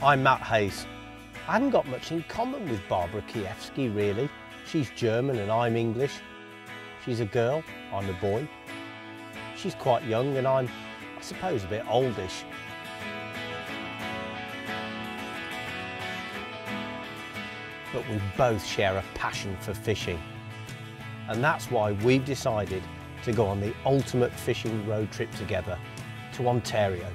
I'm Matt Hayes. I haven't got much in common with Barbara Kijewski, really. She's German and I'm English. She's a girl, I'm a boy. She's quite young and I'm, I suppose, a bit oldish. But we both share a passion for fishing. And that's why we've decided to go on the ultimate fishing road trip together to Ontario.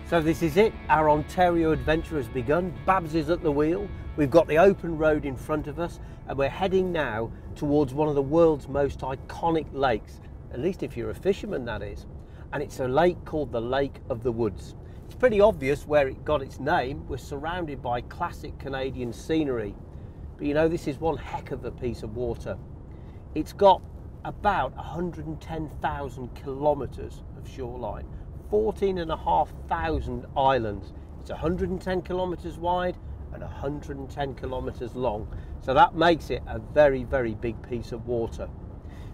So this is it, our Ontario adventure has begun. Babs is at the wheel, we've got the open road in front of us and we're heading now towards one of the world's most iconic lakes, at least if you're a fisherman that is. And it's a lake called the Lake of the Woods. It's pretty obvious where it got its name. We're surrounded by classic Canadian scenery. But you know, this is one heck of a piece of water. It's got about 110,000 kilometres of shoreline. 14,500 islands. It's 110 kilometres wide and 110 kilometres long. So that makes it a very, very big piece of water.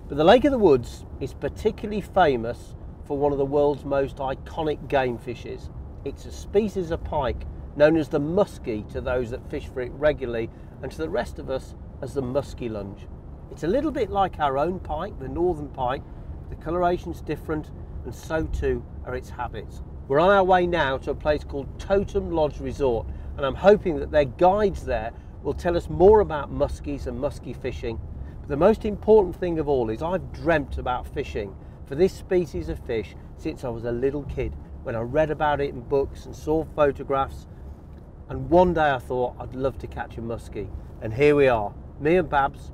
But the Lake of the Woods is particularly famous for one of the world's most iconic game fishes. It's a species of pike known as the muskie to those that fish for it regularly, and to the rest of us as the musky lunge. It's a little bit like our own pike, the northern pike. The coloration's different, and so too are its habits. We're on our way now to a place called Totem Lodge Resort, and I'm hoping that their guides there will tell us more about muskies and muskie fishing. But the most important thing of all is I've dreamt about fishing for this species of fish since I was a little kid, when I read about it in books and saw photographs, and one day I thought I'd love to catch a muskie. And here we are, me and Babs,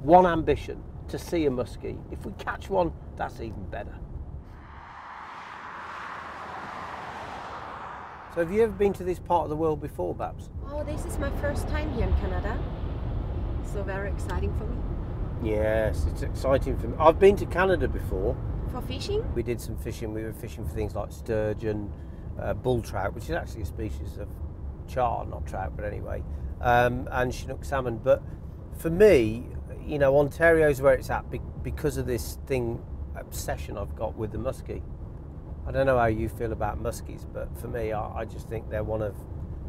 one ambition, to see a muskie. If we catch one, that's even better. So have you ever been to this part of the world before, Babs? Oh, this is my first time here in Canada. So very exciting for me. Yes, it's exciting for me. I've been to Canada before. For fishing? We did some fishing. We were fishing for things like sturgeon, bull trout, which is actually a species of char, not trout, but anyway, and Chinook salmon. But for me, you know, Ontario's where it's at because of this obsession I've got with the muskie. I don't know how you feel about muskies, but for me, I just think they're one of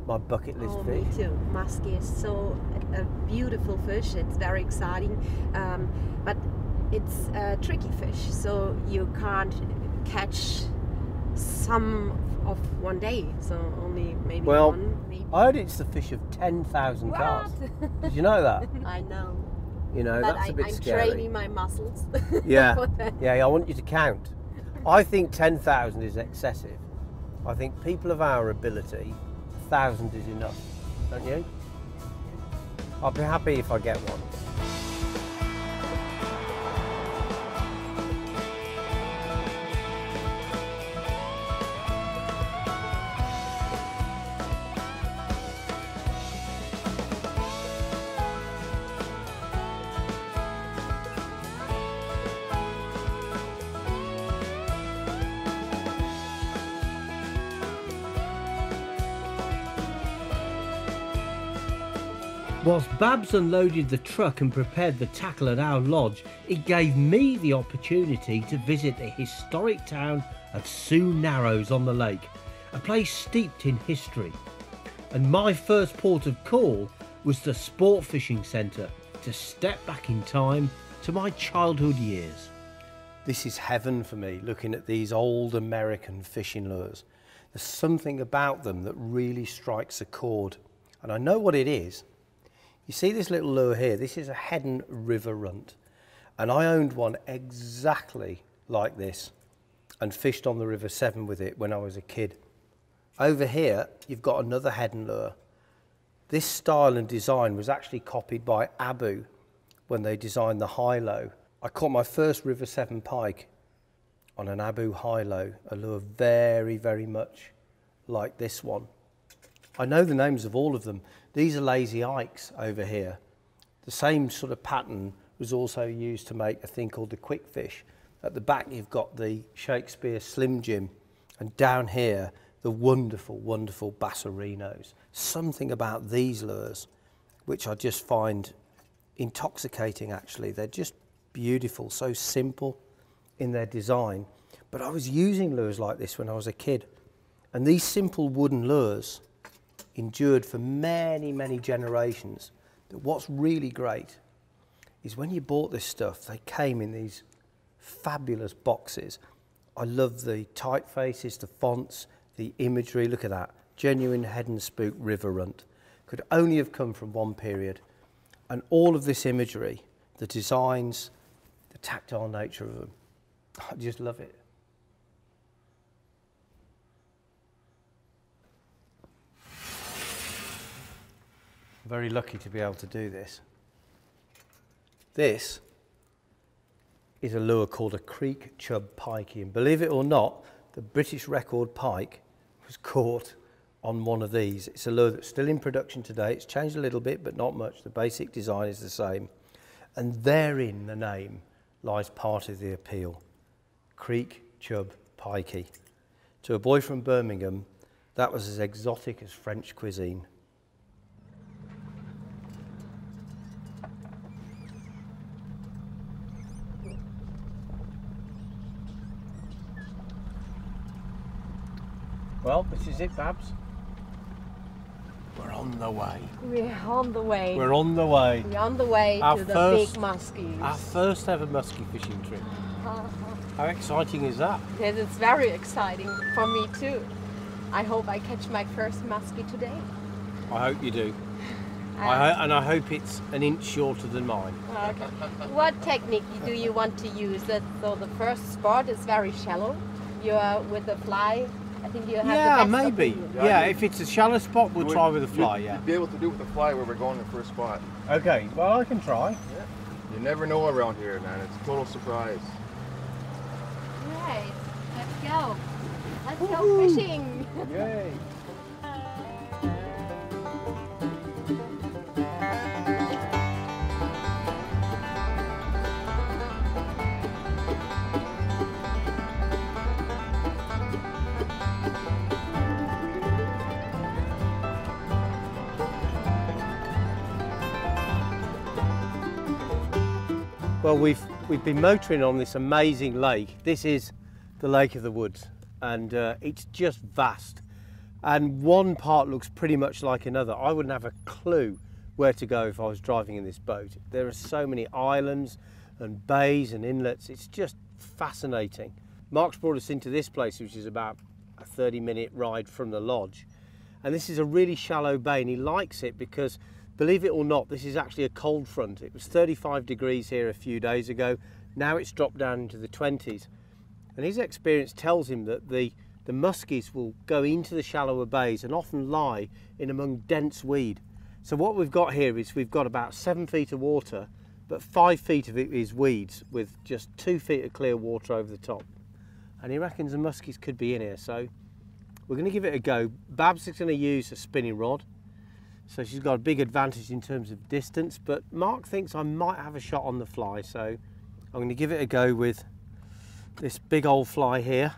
my bucket list fish. Me too. Muskie is so a beautiful fish. It's very exciting, but it's a tricky fish, so you can't catch some of one day. So only maybe one. Maybe. I heard it's the fish of 10,000 casts. Did you know that? I know. You know, but that's a bit scary. I'm training my muscles. Yeah, yeah. I want you to count. I think 10,000 is excessive. I think people of our ability, 1,000 is enough, don't you? I'll be happy if I get one. Whilst Babs unloaded the truck and prepared the tackle at our lodge, it gave me the opportunity to visit the historic town of Sault Narrows on the lake, a place steeped in history. And my first port of call was the Sport Fishing Centre, to step back in time to my childhood years. This is heaven for me, looking at these old American fishing lures. There's something about them that really strikes a chord, and I know what it is. You see this little lure here? This is a Hedden River Runt, and I owned one exactly like this and fished on the River Severn with it when I was a kid. Over here you've got another Hedden lure. This style and design was actually copied by Abu when they designed the high-low. I caught my first River Severn pike on an Abu high-low, a lure very, very much like this one. I know the names of all of them. These are lazy ikes over here. The same sort of pattern was also used to make a thing called the quickfish. At the back you've got the Shakespeare Slim Jim, and down here the wonderful, wonderful bassarinos. Something about these lures which I just find intoxicating actually. They're just beautiful, so simple in their design. But I was using lures like this when I was a kid, and these simple wooden lures endured for many, many generations. But what's really great is when you bought this stuff, they came in these fabulous boxes. I love the typefaces, the fonts, the imagery. Look at that, genuine head and spook river runt. Could only have come from one period. And all of this imagery, the designs, the tactile nature of them, I just love it. I'm very lucky to be able to do this. This is a lure called a creek chub pikey, and believe it or not, the British record pike was caught on one of these. It's a lure that's still in production today. It's changed a little bit, but not much. The basic design is the same, and therein the name lies part of the appeal. Creek chub pikey. To a boy from Birmingham, that was as exotic as French cuisine. Well, this is it, Babs. We're on the way. We're on the way. We're on the way. We're on the way to the big muskies. Our first ever muskie fishing trip. How exciting is that? Yes, it's very exciting for me too. I hope I catch my first muskie today. I hope you do. And I hope it's an inch shorter than mine. Okay. What technique do you want to use? So the first spot is very shallow. You're with the fly. I think you have the best maybe. opinion. Yeah, if it's a shallow spot, we'll try with a fly, yeah. You'd be able to do with the fly where we're going the first spot. Okay, well, I can try. Yeah. You never know around here, man. It's a total surprise. Right, let's go. Let's go fishing. Yay. Well, we've been motoring on this amazing lake. This is the Lake of the Woods, and it's just vast. And one part looks pretty much like another. I wouldn't have a clue where to go if I was driving in this boat. There are so many islands and bays and inlets. It's just fascinating. Mark's brought us into this place, which is about a 30-minute ride from the lodge. And this is a really shallow bay, and he likes it because, believe it or not, this is actually a cold front. It was 35 degrees here a few days ago. Now it's dropped down into the 20s. And his experience tells him that the muskies will go into the shallower bays and often lie in among dense weed. So what we've got here is we've got about 7 feet of water, but 5 feet of it is weeds with just 2 feet of clear water over the top. And he reckons the muskies could be in here. So we're going to give it a go. Babs is going to use a spinning rod. So she's got a big advantage in terms of distance, but Mark thinks I might have a shot on the fly, so I'm going to give it a go with this big old fly here.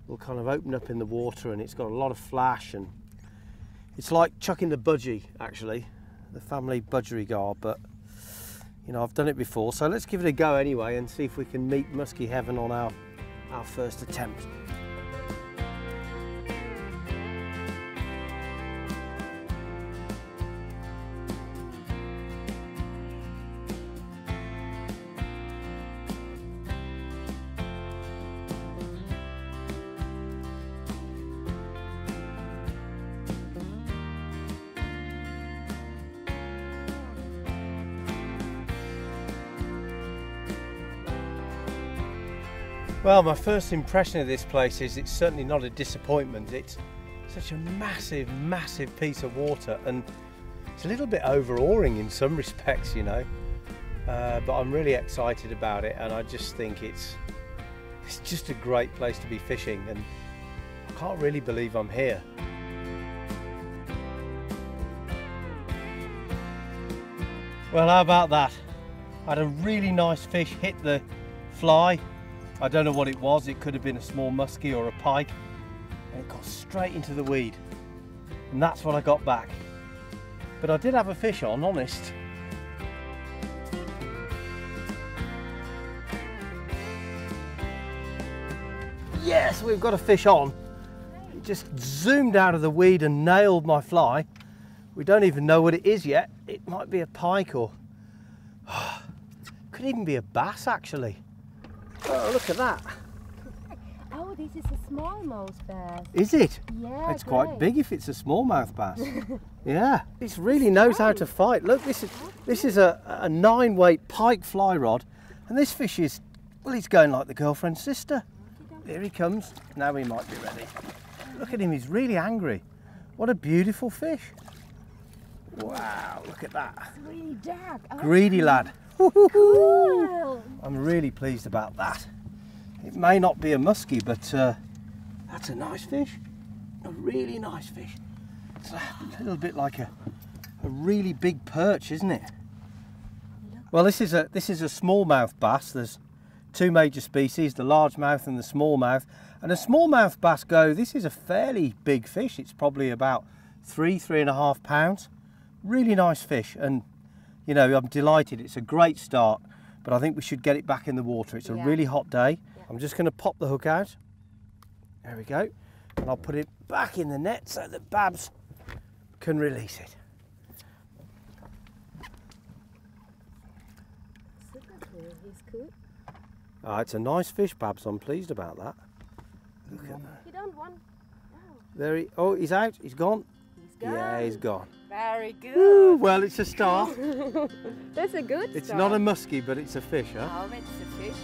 We'll kind of open up in the water, and it's got a lot of flash, and it's like chucking the budgie, actually, the family budgerigar, but you know, I've done it before, so let's give it a go anyway and see if we can meet muskie heaven on our first attempt. Well, my first impression of this place is it's certainly not a disappointment. It's such a massive, massive piece of water, and it's a little bit overawing in some respects, you know. But I'm really excited about it, and I just think it's just a great place to be fishing, and I can't really believe I'm here. Well, how about that? I had a really nice fish hit the fly. I don't know what it was. It could have been a small muskie or a pike, and it got straight into the weed. And that's what I got back. But I did have a fish on, honest. Yes, we've got a fish on. It just zoomed out of the weed and nailed my fly. We don't even know what it is yet. It might be a pike or... could even be a bass, actually. Oh, look at that. Oh, this is a smallmouth bass. Is it? Yeah, it's quite big if it's a smallmouth bass. Yeah, this really knows how to fight. Look, this is a 9-weight pike fly rod, and this fish is, well, he's going like the girlfriend's sister. Here he comes. Now he might be ready. Look at him, he's really angry. What a beautiful fish. Wow, look at that. It's really dark. Oh, greedy lad. cool. I'm really pleased about that. It may not be a muskie, but that's a nice fish. A really nice fish. It's a little bit like a really big perch, isn't it? Well, this is a smallmouth bass. There's two major species, the largemouth and the smallmouth. And a smallmouth bass this is a fairly big fish. It's probably about 3.5 pounds. Really nice fish, and you know, I'm delighted. It's a great start, but I think we should get it back in the water. It's a really hot day. Yeah. I'm just going to pop the hook out. There we go. And I'll put it back in the net so that Babs can release it. He's good. Oh, it's a nice fish, Babs. I'm pleased about that. Look at that. You don't want... Oh, he's out. He's gone. He's gone. Yeah, he's gone. Very good. Ooh, well, it's a start. That's a good It's start. not a muskie, but it's a fish, huh? Oh, it's a fish.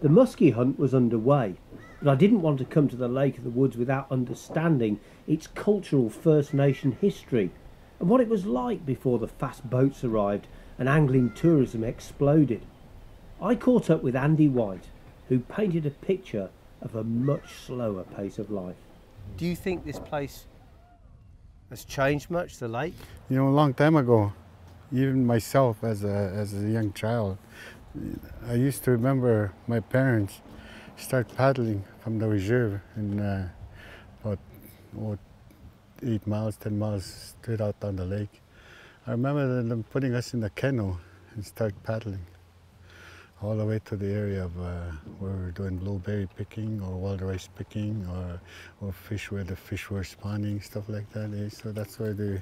The muskie hunt was underway, but I didn't want to come to the Lake of the Woods without understanding its cultural First Nation history and what it was like before the fast boats arrived and angling tourism exploded. I caught up with Andy White, who painted a picture of a much slower pace of life. Do you think this place has changed much, the lake? You know, a long time ago, even myself as a young child, I used to remember my parents start paddling from the reserve in about 8 miles, 10 miles straight out on the lake. I remember them putting us in the canoe and start paddling all the way to the area of where we were doing blueberry picking or wild rice picking or fish where the fish were spawning, stuff like that. So that's where they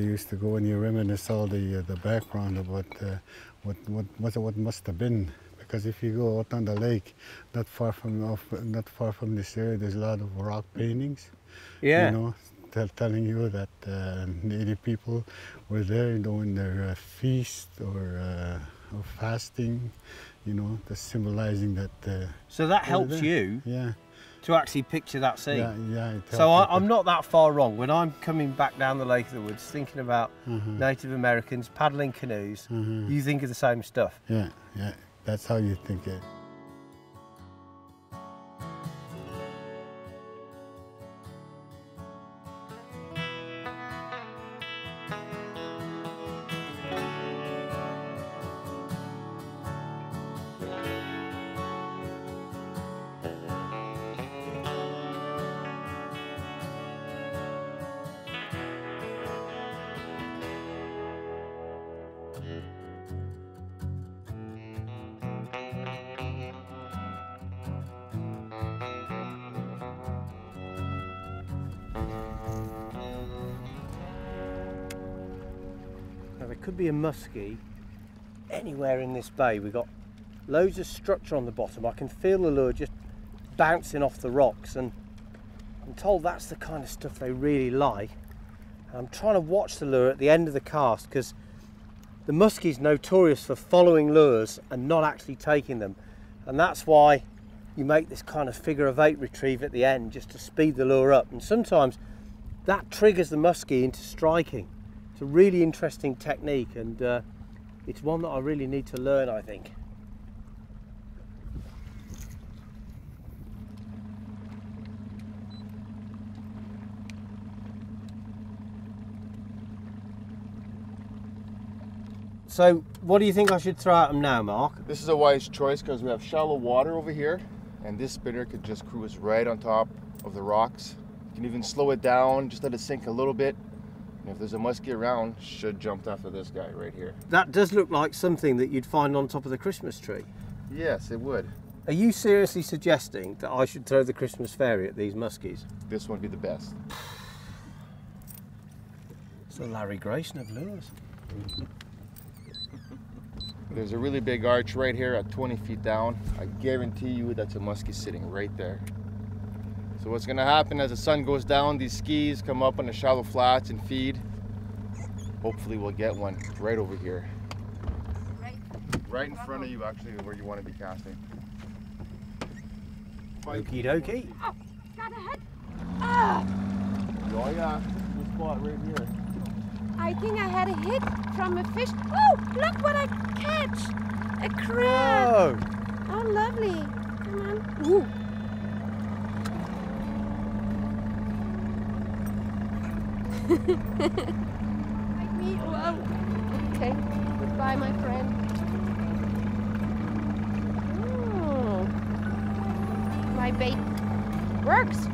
used to go, and you reminisce all the background of what must have been. Because if you go out on the lake, not far from this area, there's a lot of rock paintings. Yeah. You know, telling you that Native people were there doing their feast or fasting, you know, just symbolizing that. So that helps you to actually picture that scene. Yeah. So I'm not that far wrong. When I'm coming back down the Lake of the Woods thinking about Native Americans paddling canoes, you think of the same stuff. Yeah, that's how you think it. Now there could be a muskie anywhere in this bay. We've got loads of structure on the bottom. I can feel the lure just bouncing off the rocks, and I'm told that's the kind of stuff they really like. And I'm trying to watch the lure at the end of the cast, because the muskie's notorious for following lures and not actually taking them, and that's why you make this kind of figure of 8 retrieve at the end, just to speed the lure up, and sometimes that triggers the muskie into striking. It's a really interesting technique, and it's one that I really need to learn, I think. So what do you think I should throw at them now, Mark? This is a wise choice because we have shallow water over here, and this spinner could just cruise right on top of the rocks. You can even slow it down, just let it sink a little bit. And if there's a muskie around, should jump after this guy right here. That does look like something that you'd find on top of the Christmas tree. Yes, it would. Are you seriously suggesting that I should throw the Christmas fairy at these muskies? This one would be the best. It's the Larry Grayson of lures. There's a really big arch right here at 20 feet down. I guarantee you that's a muskie sitting right there. So what's gonna happen as the sun goes down, these skis come up on the shallow flats and feed. Hopefully we'll get one right over here. Right in front of you, actually, where you want to be casting. Okie dokie. Oh, got a head. Ah! Oh yeah, good spot right here. I think I had a hit from a fish. Oh, look what I catch! A crab. Oh, Oh, lovely. Come on. Ooh. Like me. Whoa. Okay. Goodbye, my friend. Oh. My bait works.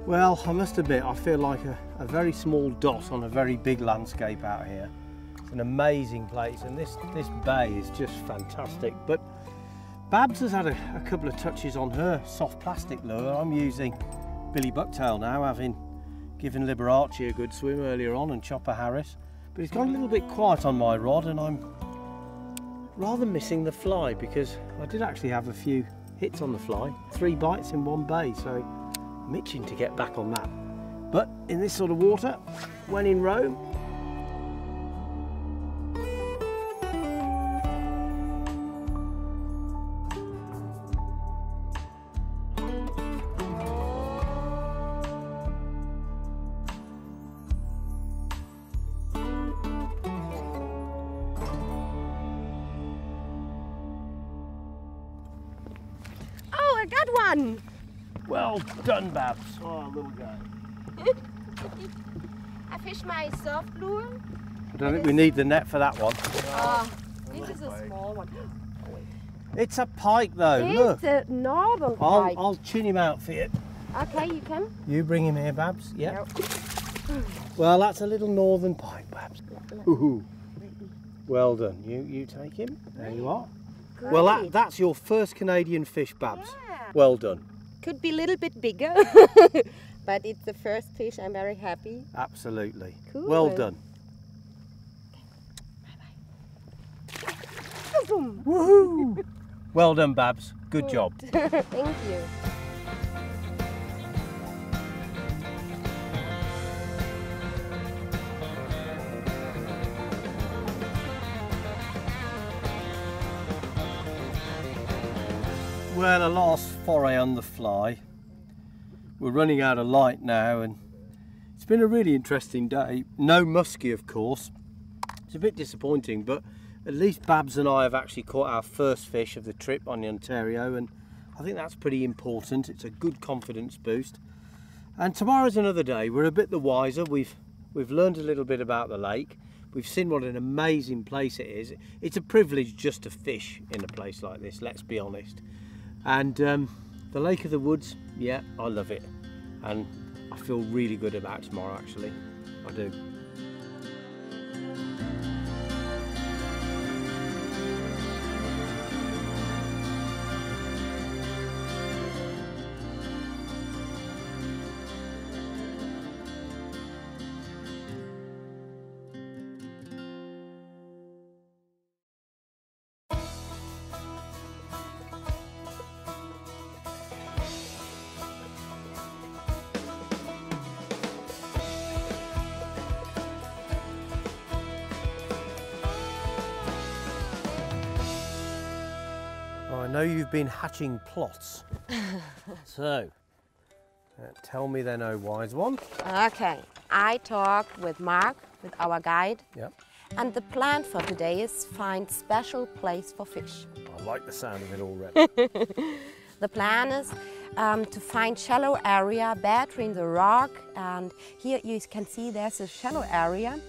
well, I must admit, I feel like a very small dot on a very big landscape out here. It's an amazing place, and this bay is just fantastic. But Babs has had a couple of touches on her soft plastic lure. I'm using Billy Bucktail now, having given Liberace a good swim earlier on and Chopper Harris. But he's gone a little bit quiet on my rod, and I'm rather missing the fly, because I did actually have a few hits on the fly, 3 bites in one bay, so I'm itching to get back on that. But in this sort of water, when in Rome, Oh, I got one. well done, Babs. Oh, little guy. I fished my soft lure. I don't think we need the net for that one. Oh, this is a small one. It's a pike though, look. It's a northern pike. I'll tune him out for you. Okay, you can. You bring him here, Babs. Yeah. Yep. Well, that's a little northern pike, Babs. Ooh. Well done. You take him. There you are. Great. Well, that's your first Canadian fish, Babs. Yeah. Well done. Could be a little bit bigger, but it's the first fish. I'm very happy. Absolutely. Cool. Well done. Boom. Woohoo! Well done, Babs. Good job. Thank you. Well, a last foray on the fly. We're running out of light now, and it's been a really interesting day. No muskie, of course. It's a bit disappointing, but at least Babs and I have actually caught our first fish of the trip on the Ontario, and I think that's pretty important. It's a good confidence boost. And tomorrow's another day. We're a bit the wiser. We've learned a little bit about the lake. We've seen what an amazing place it is. It's a privilege just to fish in a place like this, let's be honest. And the Lake of the Woods, yeah, I love it. And I feel really good about tomorrow, actually. I do. I know you've been hatching plots. So, tell me then, oh wise one. Okay, I talked with Mark, with our guide, Yep. And the plan for today is find special place for fish. I like the sound of it already. The plan is to find shallow area between the rock, and here you can see there's a shallow area,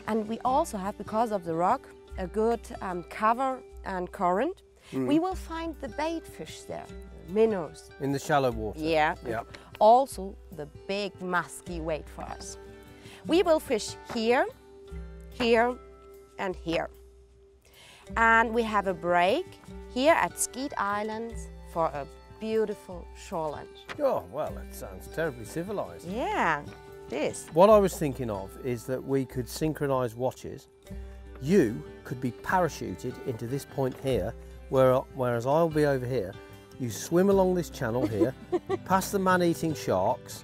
and we also have, because of the rock, a good cover and current. We will find the bait fish there, minnows. In the shallow water? Yeah. Yep. Also the big muskie wait for us. We will fish here, here and here. And we have a break here at Skeet Islands for a beautiful shore lunch. Oh, well, that sounds terribly civilised. Yeah, it is. What I was thinking of is that we could synchronise watches. You could be parachuted into this point here, whereas I'll be over here. You swim along this channel here, past the man-eating sharks,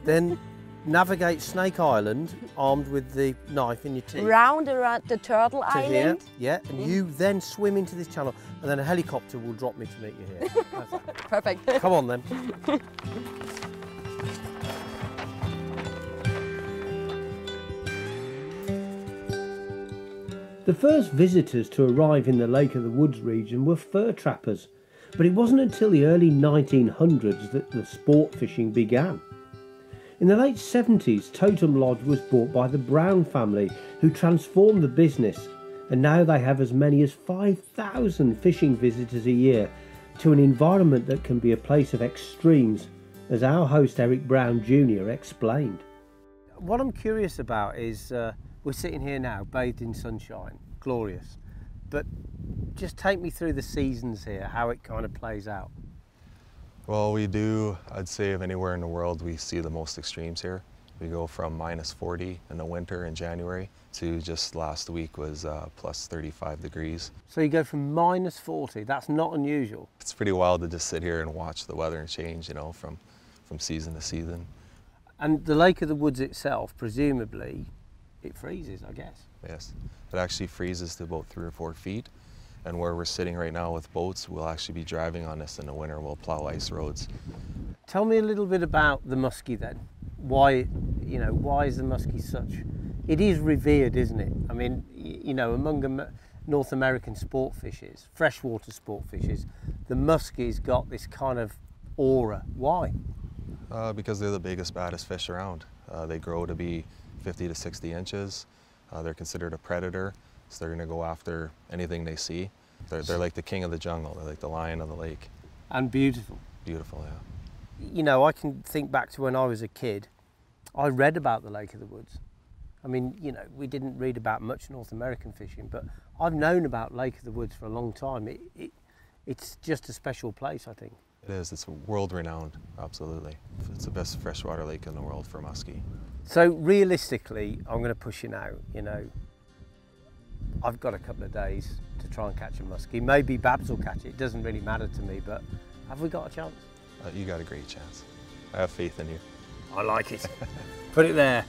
then navigate Snake Island armed with the knife in your teeth. Round around the Turtle To Island. here, yeah, and you then swim into this channel, and then a helicopter will drop me to meet you here. How's that? Perfect. Come on then. The first visitors to arrive in the Lake of the Woods region were fur trappers, but it wasn't until the early 1900s that the sport fishing began. In the late 70s, Totem Lodge was bought by the Brown family, who transformed the business, and now they have as many as 5,000 fishing visitors a year to an environment that can be a place of extremes, as our host Eric Brown Jr. explained. What I'm curious about is we're sitting here now, bathed in sunshine, glorious, but just take me through the seasons here, how it kind of plays out. Well, we do, I'd say of anywhere in the world, we see the most extremes here. We go from -40 in the winter in January to just last week was plus 35 degrees. So you go from -40, that's not unusual. It's pretty wild to just sit here and watch the weather change, you know, from season to season. And the Lake of the Woods itself, presumably, it freezes, I guess. Yes, it actually freezes to about 3 or 4 feet. And where we're sitting right now with boats, we'll actually be driving on this in the winter. We'll plow ice roads. Tell me a little bit about the muskie then. Why, you know, why is the muskie such? It is revered, isn't it? I mean, you know, among North American sport fishes, freshwater sport fishes, the muskie's got this kind of aura. Why? Because they're the biggest, baddest fish around. They grow to be 50 to 60 inches. They're considered a predator. So they're going to go after anything they see. They're like the king of the jungle. They're like the lion of the lake. And beautiful. Beautiful, yeah. You know, I can think back to when I was a kid. I read about the Lake of the Woods. I mean, you know, we didn't read about much North American fishing, but I've known about Lake of the Woods for a long time. It's just a special place, I think. It is. It's world-renowned, absolutely. It's the best freshwater lake in the world for muskie. So realistically, I'm going to push you now, you know. I've got a couple of days to try and catch a muskie. Maybe Babs will catch it. It doesn't really matter to me, but have we got a chance? You got a great chance. I have faith in you. I like it. Put it there.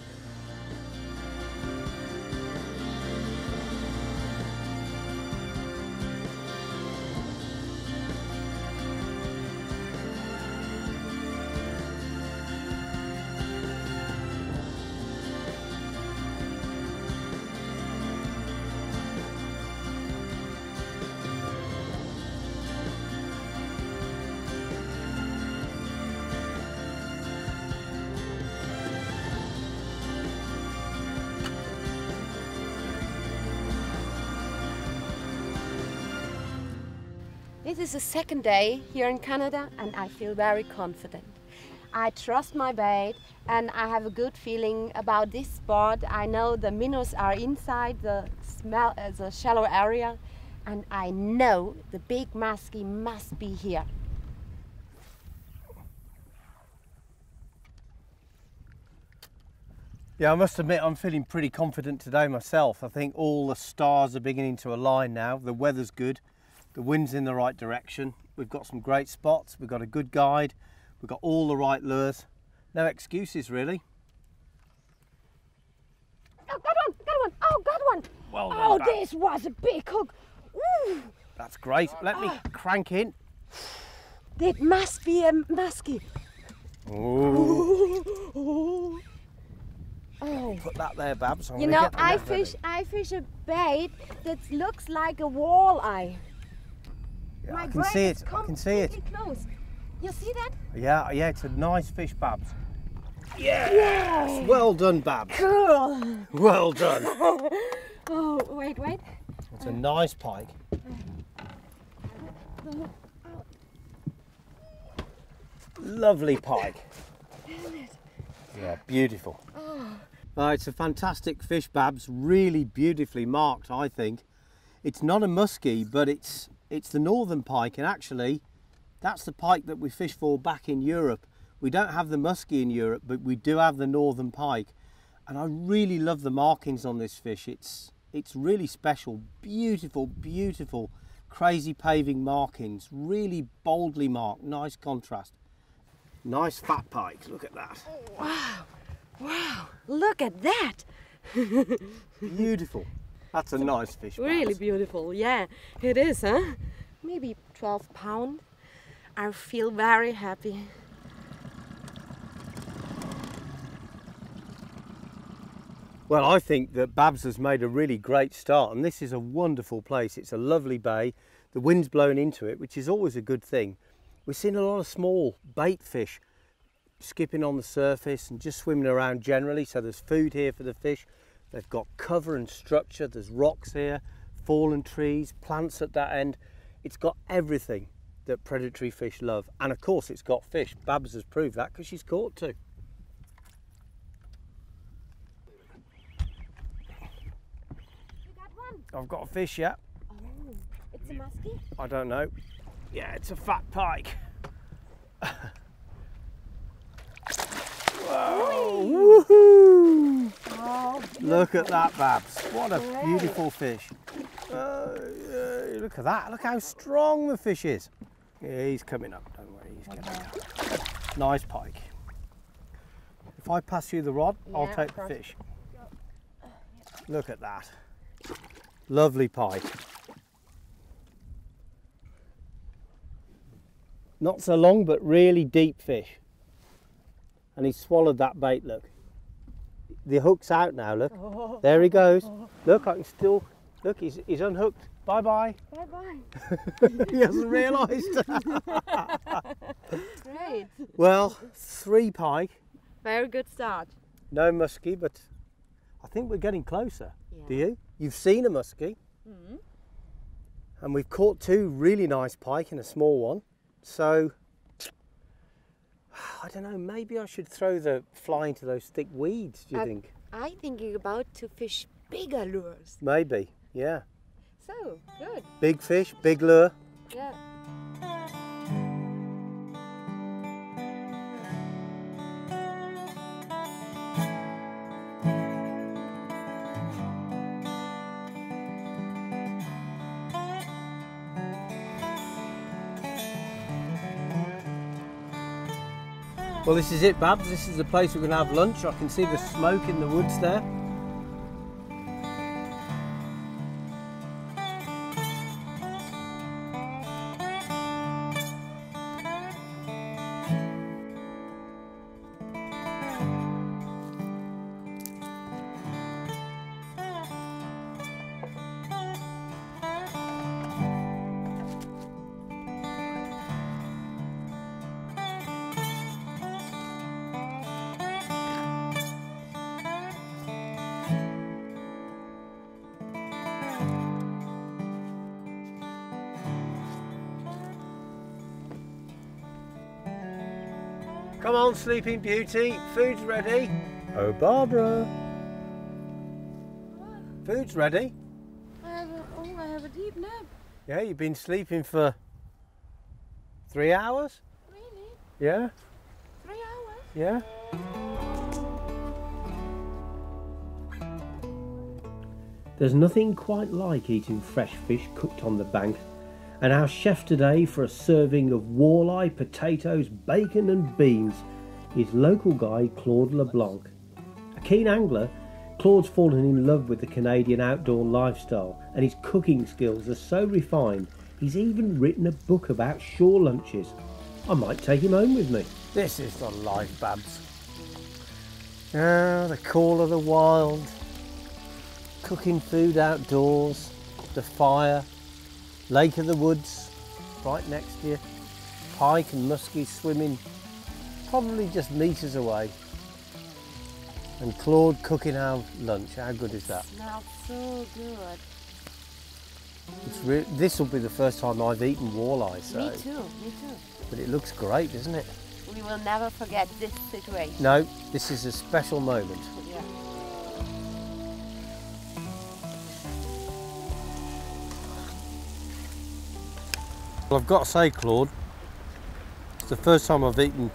This is the second day here in Canada and I feel very confident. I trust my bait and I have a good feeling about this spot. I know the minnows are inside the shallow area, and I know the big muskie must be here. Yeah, I must admit I'm feeling pretty confident today myself. I think all the stars are beginning to align now. The weather's good. The wind's in the right direction. We've got some great spots. We've got a good guide. We've got all the right lures. No excuses, really. Oh, got one! Oh, got one! Well done, oh, Babs. this was a big hook. Ooh. That's great. Let me crank in. It must be a muskie. Ooh. Ooh. Oh. Put that there, Babs. I'm You gonna know, get the net ready. I fish a bait that looks like a walleye. Yeah, My I can brain see is it. I can see it. completely closed. You see that? Yeah, yeah, it's a nice fish, Babs. Yes! Yay! Well done, Babs. Cool. Well done. Oh, wait. It's a nice pike. Lovely pike. Yeah, beautiful. It's a fantastic fish, Babs. Really beautifully marked, I think. It's not a muskie, but it's the northern pike, and actually that's the pike that we fish for back in Europe. We don't have the muskie in Europe, but we do have the northern pike, and I really love the markings on this fish. It's really special. Beautiful, beautiful, crazy paving markings, really boldly marked. Nice contrast. Nice fat pike. Look at that. Wow, look at that. Beautiful. That's a nice fish, Babs. Really beautiful, yeah, it is, huh? Maybe 12 pounds. I feel very happy. Well, I think that Babs has made a really great start, and this is a wonderful place. It's a lovely bay. The wind's blowing into it, which is always a good thing. We've seen a lot of small bait fish skipping on the surface and just swimming around generally, so there's food here for the fish. They've got cover and structure. There's rocks here, fallen trees, plants at that end. It's got everything that predatory fish love, and of course it's got fish. Babs has proved that because she's caught two. You got one? I've got a fish, yeah. Oh, it's a muskie? I don't know. Yeah, it's a fat pike. Whoa! Woohoo! Oh, Look at that, Babs. What a beautiful fish. Look at that. Look how strong the fish is. Yeah, he's coming up. Don't worry, he's getting up. Nice pike. If I pass you the rod, I'll Yeah, take of the course. fish. Look at that. Lovely pike. Not so long, but really deep fish. And he's swallowed that bait, look. The hook's out now, look. Oh. There he goes. Look, I can still, look, he's unhooked. Bye-bye. Bye-bye. He hasn't realised. Great. Well, 3 pike, Very good start. no muskie, but I think we're getting closer. Yeah. Do you? You've seen a muskie. Mm. And we've caught 2 really nice pike and a small one. So, I don't know, maybe I should throw the fly into those thick weeds, do you think? I'm thinking about to fish bigger lures. Maybe, yeah. So, good. Big fish, big lure. Yeah. Well, this is it, Babs. This is the place we're going to have lunch. I can see the smoke in the woods there. Come on, Sleeping Beauty, food's ready. Oh, Barbara. Food's ready. I have a deep nap. Yeah, you've been sleeping for 3 hours? Really? Yeah, 3 hours? yeah. There's nothing quite like eating fresh fish cooked on the bank, and our chef today for a serving of walleye, potatoes, bacon and beans is local guide Claude LeBlanc. A keen angler, Claude's fallen in love with the Canadian outdoor lifestyle, and his cooking skills are so refined he's even written a book about shore lunches. I might take him home with me. This is the life, Babs. Ah, the call of the wild. Cooking food outdoors, the fire, Lake of the Woods right next to you, pike and muskies swimming probably just metres away, and Claude cooking our lunch. How good is that? It smells so good. This will be the first time I've eaten walleye, so. Me too, me too. But it looks great, doesn't it? We will never forget this situation. No, this is a special moment. Yeah. Well, I've got to say, Claude, it's the first time I've eaten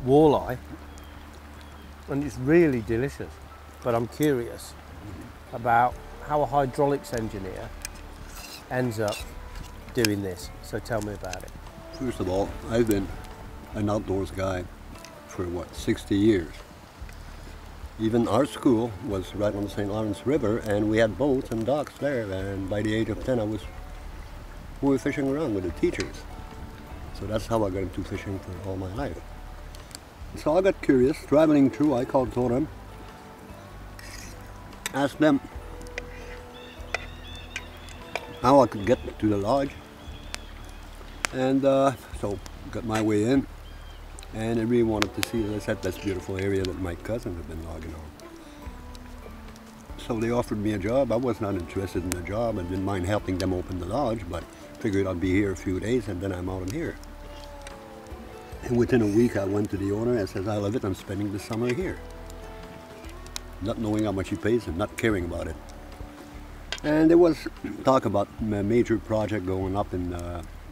walleye, and it's really delicious. But I'm curious about how a hydraulics engineer ends up doing this. So tell me about it. First of all, I've been an outdoors guy for what, 60 years. Even our school was right on the St. Lawrence River, and we had boats and docks there, and by the age of 10 we were fishing around with the teachers. So that's how I got into fishing for all my life. So I got curious, traveling through, I called Totem, asked them how I could get to the lodge, and so got my way in, and I really wanted to see, as I said, this beautiful area that my cousins have been logging on. So they offered me a job. I was not interested in the job. I didn't mind helping them open the lodge, but figured I'd be here a few days and then I'm out of here. And within a week I went to the owner and said, I love it, I'm spending the summer here. Not knowing how much he pays and not caring about it. And there was talk about a major project going up in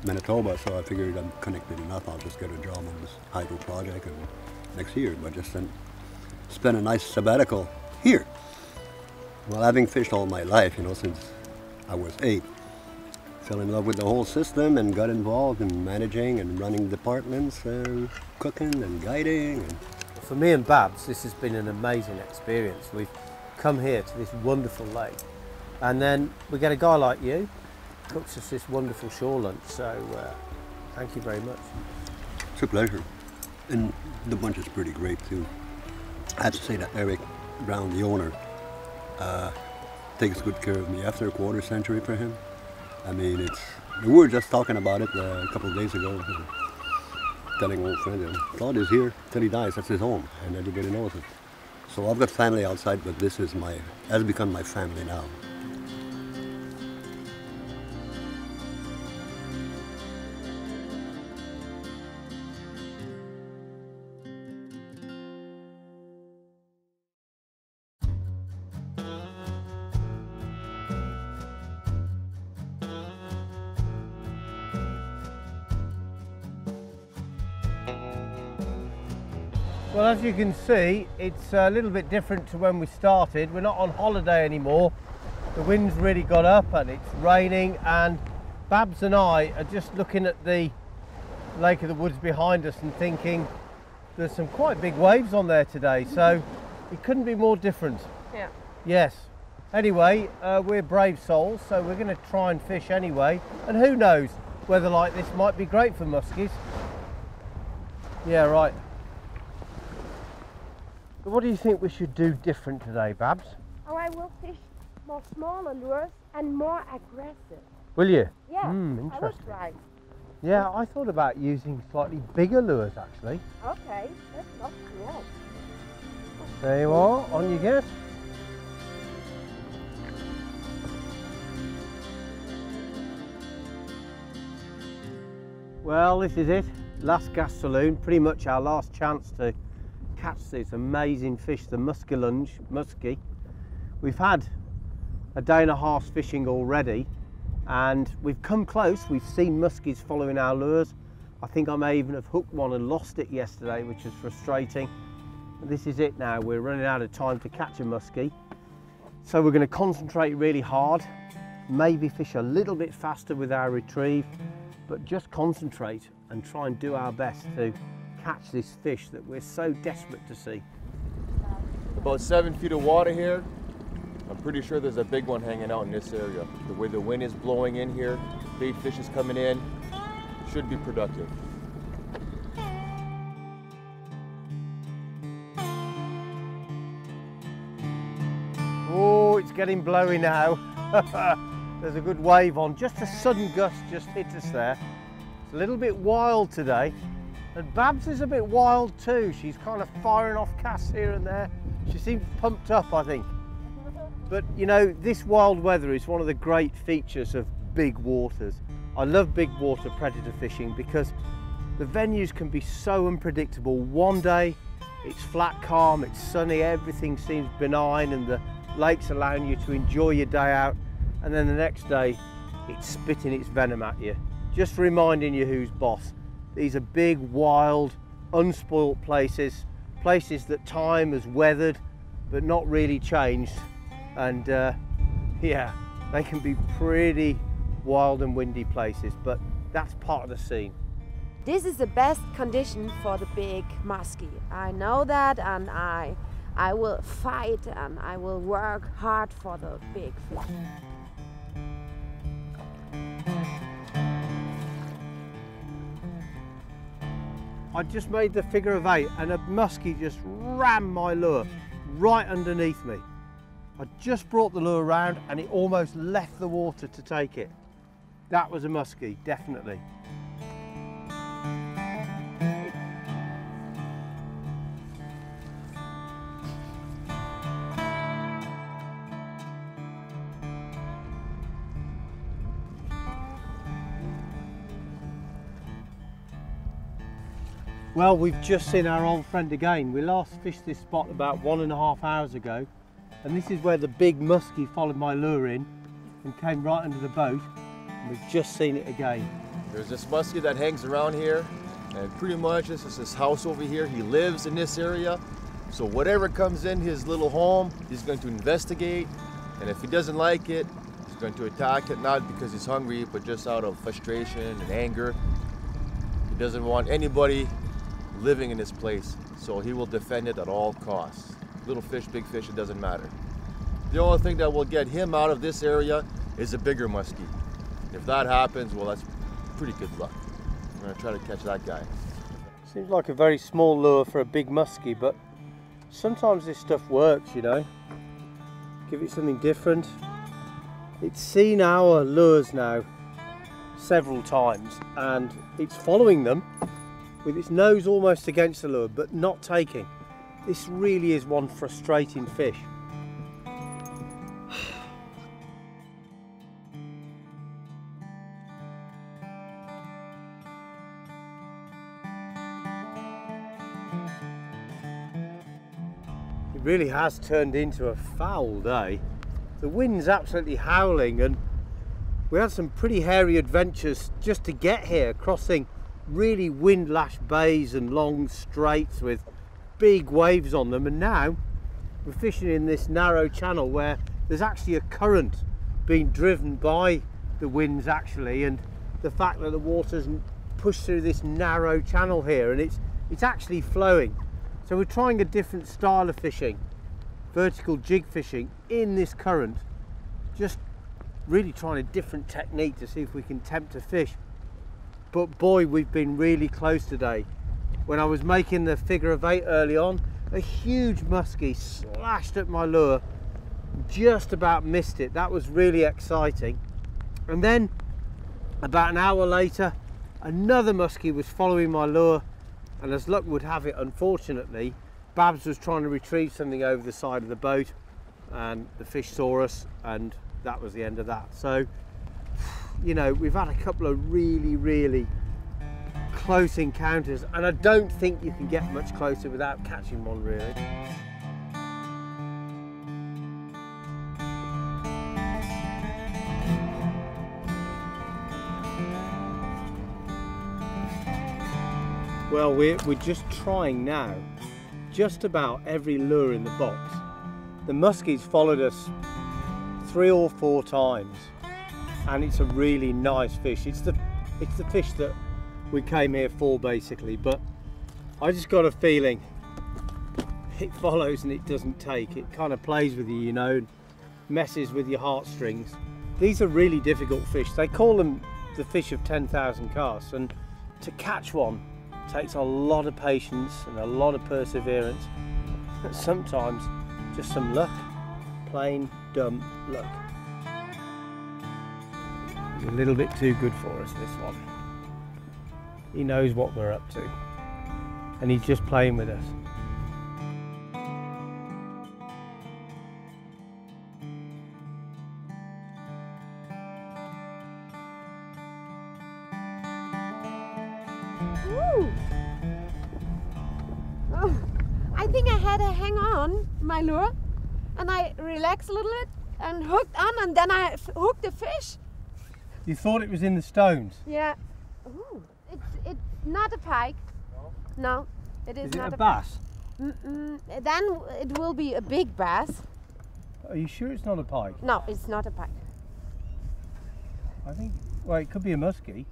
Manitoba, so I figured I'm connected enough, I'll just get a job on this hydro project and next year, but just then spend a nice sabbatical here. Well, having fished all my life, you know, since I was 8, fell in love with the whole system and got involved in managing and running departments and cooking and guiding. And for me and Babs, this has been an amazing experience. We've come here to this wonderful lake, and then we get a guy like you, cooks us this wonderful shore lunch, so thank you very much. It's a pleasure. And the bunch is pretty great too. I have to say that Eric Brown, the owner, takes good care of me. After a quarter century for him, I mean, we were just talking about it a couple of days ago, telling old friend, Claude is here till he dies, that's his home, and everybody knows it. So I've got family outside, but this is has become my family now. Well, as you can see, it's a little bit different to when we started. We're not on holiday anymore. The wind's really got up and it's raining, and Babs and I are just looking at the Lake of the Woods behind us and thinking there's some quite big waves on there today, so it couldn't be more different. Yeah. Yes. Anyway, we're brave souls, so we're going to try and fish anyway, and who knows, weather like this might be great for muskies. Yeah, right. What do you think we should do different today, Babs? Oh, I will fish more smaller lures and more aggressive. Will you? Yeah, I will interesting. try. Yeah, I thought about using slightly bigger lures actually. Okay, that's not cool. There you are, on you get. Well, this is it. Last gas saloon, pretty much our last chance to catch this amazing fish, the muskie. We've had a day and a half fishing already, and we've come close. We've seen muskies following our lures. I think I may even have hooked one and lost it yesterday, which was frustrating. This is it now. We're running out of time to catch a muskie, so we're going to concentrate really hard, maybe fish a little bit faster with our retrieve, but just concentrate and try and do our best to catch this fish that we're so desperate to see. About 7 feet of water here. I'm pretty sure there's a big one hanging out in this area. The way the wind is blowing in here, bait fish is coming in, should be productive. getting blowy now. There's a good wave on. Just a sudden gust just hit us there. It's a little bit wild today. And Babs is a bit wild too. She's kind of firing off casts here and there. She seems pumped up, I think. But you know, this wild weather is one of the great features of big waters. I love big water predator fishing because the venues can be so unpredictable. One day it's flat calm, it's sunny, everything seems benign and the lake's allowing you to enjoy your day out, and then the next day it's spitting its venom at you, just reminding you who's boss. These are big, wild, unspoilt places that time has weathered but not really changed, and yeah, they can be pretty wild and windy places, but that's part of the scene. This is the best condition for the big muskie. I know that, and I will fight and I will work hard for the big fish. I just made the figure of 8 and a muskie just rammed my lure right underneath me. I just brought the lure around and it almost left the water to take it. That was a muskie, definitely. Well, we've just seen our old friend again. We last fished this spot about 1.5 hours ago, and this is where the big muskie followed my lure in and came right under the boat, and we've just seen it again. There's this muskie that hangs around here, and pretty much this is his house over here. He lives in this area, so whatever comes in his little home, he's going to investigate, and if he doesn't like it, he's going to attack it, not because he's hungry, but just out of frustration and anger. He doesn't want anybody living in this place, so he will defend it at all costs. Little fish, big fish, it doesn't matter. The only thing that will get him out of this area is a bigger muskie. If that happens, well, that's pretty good luck. I'm gonna try to catch that guy. Seems like a very small lure for a big muskie, but sometimes this stuff works, you know. Give it something different. It's seen our lures now several times, and it's following them with its nose almost against the lure, but not taking. This really is one frustrating fish. It really has turned into a foul day. The wind's absolutely howling, and we had some pretty hairy adventures just to get here, crossing really wind-lashed bays and long straits with big waves on them, and now we're fishing in this narrow channel where there's actually a current being driven by the winds actually, and the fact that the water's pushed through this narrow channel here, and it's actually flowing. So we're trying a different style of fishing, vertical jig fishing in this current, just really trying a different technique to see if we can tempt a fish. But boy, we've been really close today. When I was making the figure of 8 early on, a huge muskie slashed at my lure, just about missed it. That was really exciting. And then about an hour later, another muskie was following my lure, and as luck would have it, unfortunately, Babs was trying to retrieve something over the side of the boat, and the fish saw us, and that was the end of that. So, you know, we've had a couple of really close encounters, and I don't think you can get much closer without catching one, really. Well, we're just trying now just about every lure in the box. The muskies followed us 3 or 4 times, and it's a really nice fish. It's the fish that we came here for, basically, but I just got a feeling it follows and it doesn't take. It kind of plays with you, you know, messes with your heartstrings. These are really difficult fish. They call them the fish of 10,000 casts, and to catch one takes a lot of patience and a lot of perseverance. Sometimes just some luck, plain dump. Look. He's a little bit too good for us, this one. He knows what we're up to. And he's just playing with us. Woo. Oh, I think I had to hang on my lure and I relaxed a little bit and hooked on, and then I hooked the fish. You thought it was in the stones? Yeah. Ooh, it's not a pike. No, it is not a bass? Then it will be a big bass. Are you sure it's not a pike? No, it's not a pike. I think, well, it could be a muskie.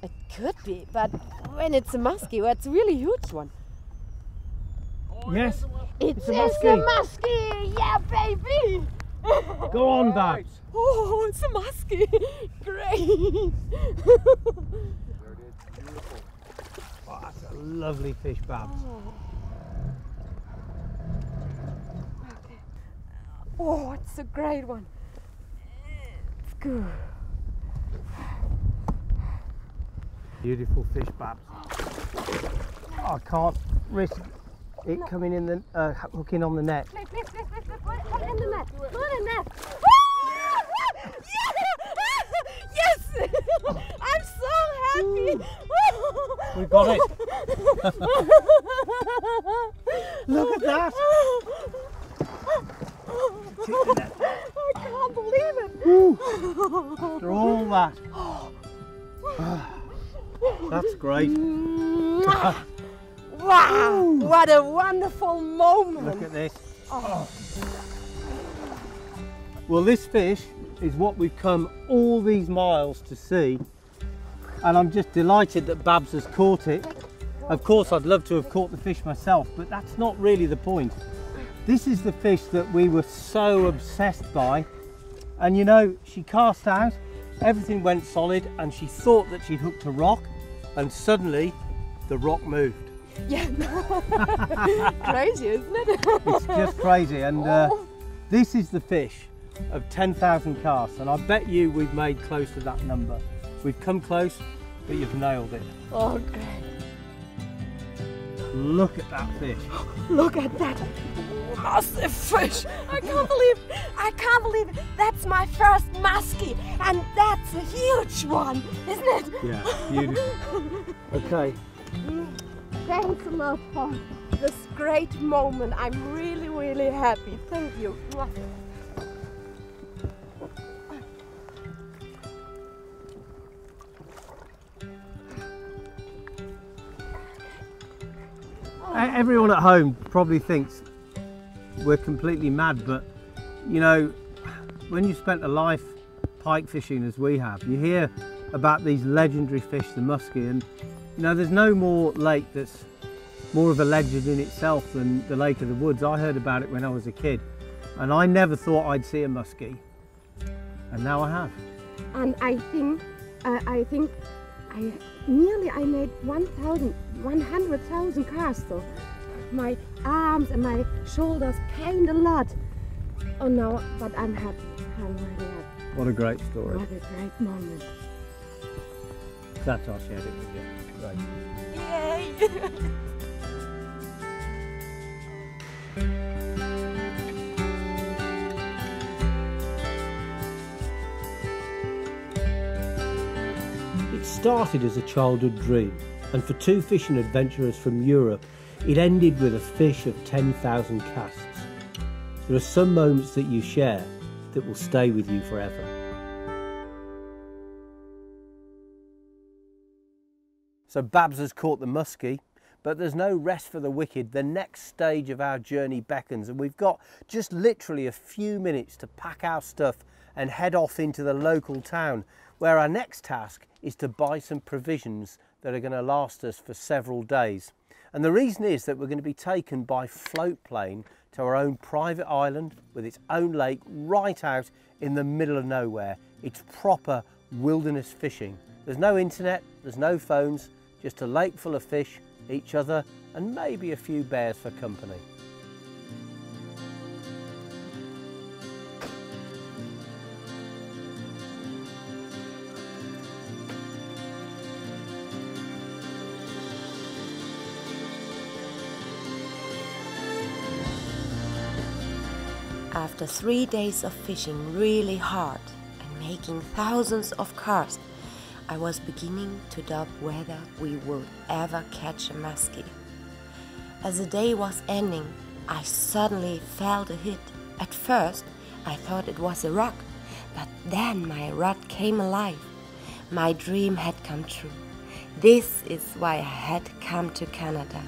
It could be, but when it's a muskie, well, it's a really huge one. Yes, It's a a muskie. muskie, yeah, baby. Go on, Babs. Oh, it's a muskie. Great. Oh, that's a lovely fish, Babs. Okay. Oh, it's a great one. It's good. Beautiful fish, Babs. Oh, I can't risk it coming in the hooking on the net. Please, put it in the net. Put it in the net. Yes! I'm so happy. We got it. Look at that. I can't believe it. After all that. That's great. Wow, what a wonderful moment. Look at this. Well, this fish is what we've come all these miles to see, and I'm just delighted that Babs has caught it. Of course, I'd love to have caught the fish myself, but that's not really the point. This is the fish that we were so obsessed by, and you know, she cast out, everything went solid, and she thought that she'd hooked a rock, and suddenly the rock moved. Yeah, crazy, isn't it? It's just crazy, and this is the fish of 10,000 casts, and I bet you we've made close to that number. We've come close, but you've nailed it. Oh, great. Look at that fish. Look at that massive fish. I can't believe it. That's my first muskie, and that's a huge one, isn't it? Yeah, beautiful. Okay. Thanks a lot for this great moment. I'm really, really happy. Thank you. Everyone at home probably thinks we're completely mad, but you know, when you've spent a life pike fishing as we have, you hear about these legendary fish, the muskie, and you know, there's no more lake that's more of a legend in itself than the Lake of the Woods. I heard about it when I was a kid, and I never thought I'd see a muskie, and now I have. And I think I made 100,000 casts. So my arms and my shoulders pained a lot. Oh no, but I'm happy. I'm really happy. What a great story. What a great moment. That's I shared it with you. Great. Yay! It started as a childhood dream, and for two fishing adventurers from Europe, it ended with a fish of 10,000 casts. There are some moments that you share that will stay with you forever. So Babs has caught the muskie, but there's no rest for the wicked. The next stage of our journey beckons, and we've got just literally a few minutes to pack our stuff and head off into the local town, where our next task is to buy some provisions that are going to last us for several days. And the reason is that we're going to be taken by float plane to our own private island with its own lake right out in the middle of nowhere. It's proper wilderness fishing. There's no internet, there's no phones, just a lake full of fish, each other, and maybe a few bears for company. After 3 days of fishing really hard and making thousands of casts, I was beginning to doubt whether we would ever catch a muskie. As the day was ending, I suddenly felt a hit. At first, I thought it was a rock, but then my rod came alive. My dream had come true. This is why I had come to Canada.